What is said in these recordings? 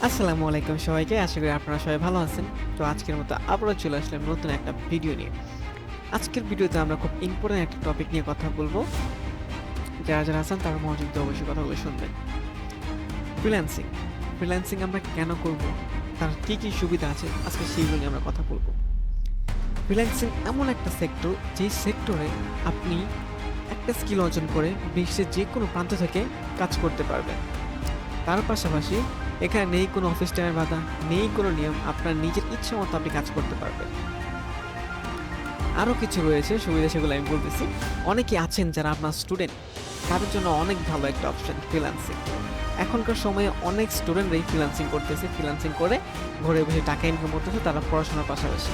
আসসালামু আলাইকুম সবাইকে। আশা করি আপনারা সবাই ভালো আছেন। তো আজকের মতো আবারও চলে আসলাম নতুন একটা ভিডিও নিয়ে। আজকের ভিডিওতে আমরা খুব ইম্পোর্টেন্ট একটা টপিক নিয়ে কথা বলব। যারা আছেন তারা মনোযোগ দিয়ে অবশ্যই কথাগুলো শুনবেন। ফ্রিল্যান্সিং। ফ্রিল্যান্সিং আমরা কেন করব? তার কি সুবিধা আছে? আজকে সেইগুলো নিয়ে আমরা কথা বলব। ফ্রিল্যান্সিং এমন একটা সেক্টর, যেই সেক্টরে আপনি একটা স্কিল অর্জন করে বিশ্বের যেকোনো প্রান্ত থেকে কাজ করতে পারবেন। তার পাশাপাশি এখানে নেই কোনো অফিস টাইমের বাধা, নেই কোনো নিয়ম। আপনার নিজের ইচ্ছে মতো আপনি কাজ করতে পারবেন। আরও কিছু রয়েছে সুবিধা, সেগুলো আমি বলতেছি। অনেকে আছেন যারা আপনার স্টুডেন্ট, তাদের জন্য অনেক ভালো একটা অপশন ফ্রিল্যান্সিং। এখনকার সময়ে অনেক স্টুডেন্টরাই ফ্রিল্যান্সিং করতেছে, ফ্রিল্যান্সিং করে ঘরে বসে টাকা ইনকাম করতেছে তারা পড়াশোনার পাশাপাশি।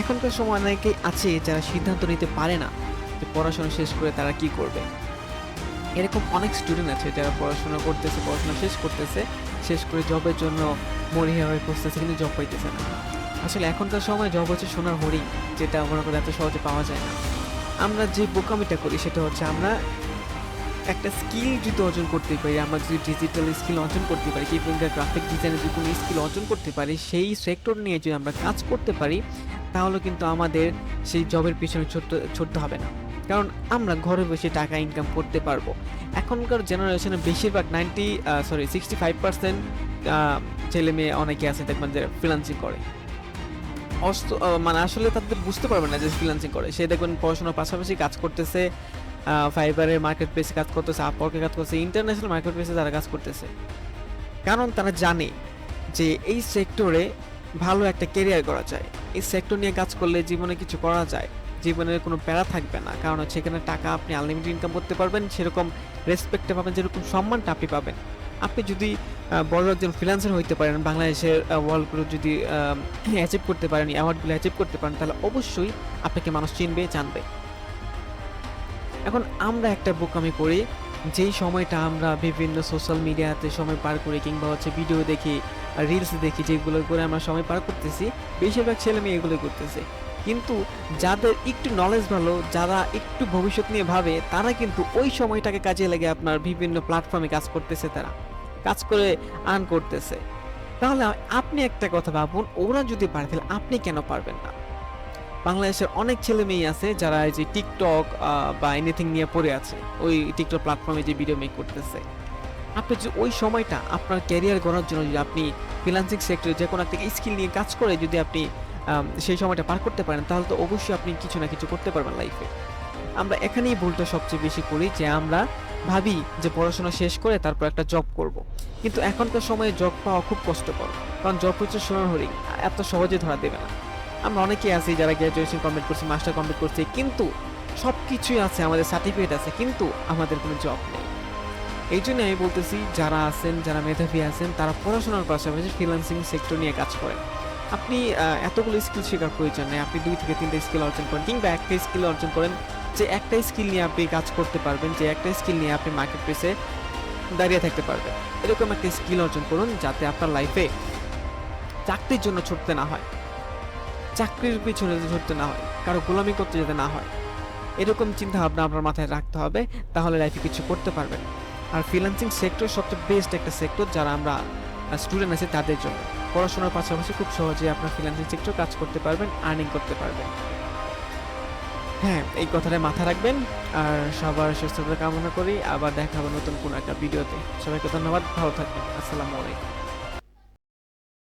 এখনকার সময় অনেকেই আছে যারা সিদ্ধান্ত নিতে পারে না যে পড়াশোনা শেষ করে তারা কি করবে। এরকম অনেক স্টুডেন্ট আছে যারা পড়াশোনা করতেছে, পড়াশোনা শেষ করতেছে, শেষ করে জবের জন্য মরিয়া হয়ে খুঁজতেছে, কিন্তু জব পাইতেছে না। আসলে এখনকার সময় জব হচ্ছে সোনার হরিণ, যেটা মনে করে এত সহজে পাওয়া যায় না। আমরা যে বোকামিটা করি সেটা হচ্ছে আমরা একটা স্কিল যদি অর্জন করতে পারি, আমরা যদি ডিজিটাল স্কিল অর্জন করতে পারি কিংবা গ্রাফিক ডিজাইনের যদি কোনো স্কিল অর্জন করতে পারি, সেই সেক্টর নিয়ে যদি আমরা কাজ করতে পারি, তাহলে কিন্তু আমাদের সেই জবের পিছনে ছুটতে হবে না। কারণ আমরা ঘরে বসে টাকা ইনকাম করতে পারবো। এখনকার জেনারেশনে বেশিরভাগ 65% ছেলে মেয়ে অনেকে আছে দেখবেন যে ফ্রিল্যান্সিং করে। মানে আসলে তাদের বুঝতে পারবে না যে ফ্রিল্যান্সিং করে। সে দেখবেন পড়াশোনার পাশাপাশি কাজ করতেছে, ফাইবারের মার্কেট প্লেসে কাজ করতেছে, আপওয়ার্কে কাজ করতেছে, ইন্টারন্যাশনাল মার্কেট প্লেসে তারা কাজ করতেছে। কারণ তারা জানে যে এই সেক্টরে ভালো একটা ক্যারিয়ার করা যায়। এই সেক্টর নিয়ে কাজ করলে জীবনে কিছু করা যায়। জীবনের কোনো প্যারা থাকবে না। কারণ হচ্ছে এখানে টাকা আপনি আনলিমিটেড ইনকাম করতে পারবেন, সেরকম রেসপেক্টটা পাবেন, যেরকম সম্মানটা আপনি পাবেন। আপনি যদি বড় একজন ফ্রিল্যান্সার হইতে পারেন, বাংলাদেশের ওয়ার্ল্ডগুলো যদি অ্যাচিভ করতে পারেন, অ্যাওয়ার্ডগুলো অ্যাচিভ করতে পারেন, তাহলে অবশ্যই আপনাকে মানুষ চিনবে, জানবে। এখন আমরা একটা বোকামি করি, যেই সময়টা আমরা বিভিন্ন সোশ্যাল মিডিয়াতে সময় পার করি কিংবা হচ্ছে ভিডিও দেখি, রিলস দেখি, যেগুলো করে আমরা সময় পার করতেছি, বেশিরভাগ ছেলে মেয়ে এগুলো করতেছে। কিন্তু যাদের একটু নলেজ ভালো, যারা একটু ভবিষ্যৎ নিয়ে ভাবে, তারা কিন্তু ওই সময়টাকে কাজে লেগে আপনার বিভিন্ন প্ল্যাটফর্মে কাজ করতেছে, তারা কাজ করে আর্ন করতেছে। তাহলে আপনি একটা কথা ভাবুন, ওরা যদি পারে তাহলে আপনি কেন পারবেন না? বাংলাদেশের অনেক ছেলে মেয়ে আছে যারা এই যে টিকটক বা এনিথিং নিয়ে পড়ে আছে, ওই টিকটক প্ল্যাটফর্মে যে ভিডিও মেক করতেছে। আপনি যে ওই সময়টা আপনার ক্যারিয়ার গড়ার জন্য যদি আপনি ফ্রিল্যান্সিং সেক্টরে যে কোনো একটা স্কিল নিয়ে কাজ করে যদি আপনি সেই সময়টা পার করতে পারেন, তাহলে তো অবশ্যই আপনি কিছু না কিছু করতে পারবেন লাইফে। আমরা এখানেই ভুলটা সবচেয়ে বেশি করি, যে আমরা ভাবি যে পড়াশোনা শেষ করে তারপর একটা জব করব। কিন্তু এখনকার সময়ে জব পাওয়া খুব কষ্টকর, কারণ জব হচ্ছে সোনার হরিণ, এত সহজে ধরা দেবে না। আমরা অনেকেই আছি যারা গ্র্যাজুয়েশন কমপ্লিট করছি, মাস্টার কমপ্লিট করছি, কিন্তু সব কিছুই আছে, আমাদের সার্টিফিকেট আছে, কিন্তু আমাদের কোনো জব নেই। এই জন্য আমি বলতেছি, যারা আছেন, যারা মেধাবী আছেন, তারা পড়াশোনার পাশাপাশি ফ্রিল্যান্সিং সেক্টর নিয়ে কাজ করেন। আপনি এতগুলো স্কিল শেখার প্রয়োজন নেই। আপনি 2 থেকে 3টা স্কিল অর্জন করেন, কিংবা একটা স্কিল অর্জন করেন, যে একটা স্কিল নিয়ে আপনি কাজ করতে পারবেন, যে একটা স্কিল নিয়ে আপনি মার্কেট প্লেসে দাঁড়িয়ে থাকতে পারবেন। এরকম একটা স্কিল অর্জন করুন, যাতে আপনার লাইফে চাকরির জন্য ছুটতে না হয়, চাকরির পিছনে ছুটতে না হয়, কারো গোলামি করতে যেতে না হয়। এরকম চিন্তা ভাবনা আপনার মাথায় রাখতে হবে, তাহলে লাইফে কিছু করতে পারবেন। আর ফ্রিল্যান্সিং সেক্টর সবচেয়ে বেস্ট একটা সেক্টর, যারা আমরা স্টুডেন্ট আছি তাদের জন্য। পড়াশোনার পাশাপাশি খুব সহজে আপনার ফ্রিল্যান্সিং সেক্টর কাজ করতে পারবেন, আর্নিং করতে পারবেন। হ্যাঁ, এই কথাটা মাথায় রাখবেন। আর সবার সুস্থতা কামনা করি। আবার দেখা হবে নতুন কোনো একটা ভিডিওতে। সবাইকে ধন্যবাদ, ভালো থাকবেন। আসসালামু আলাইকুম।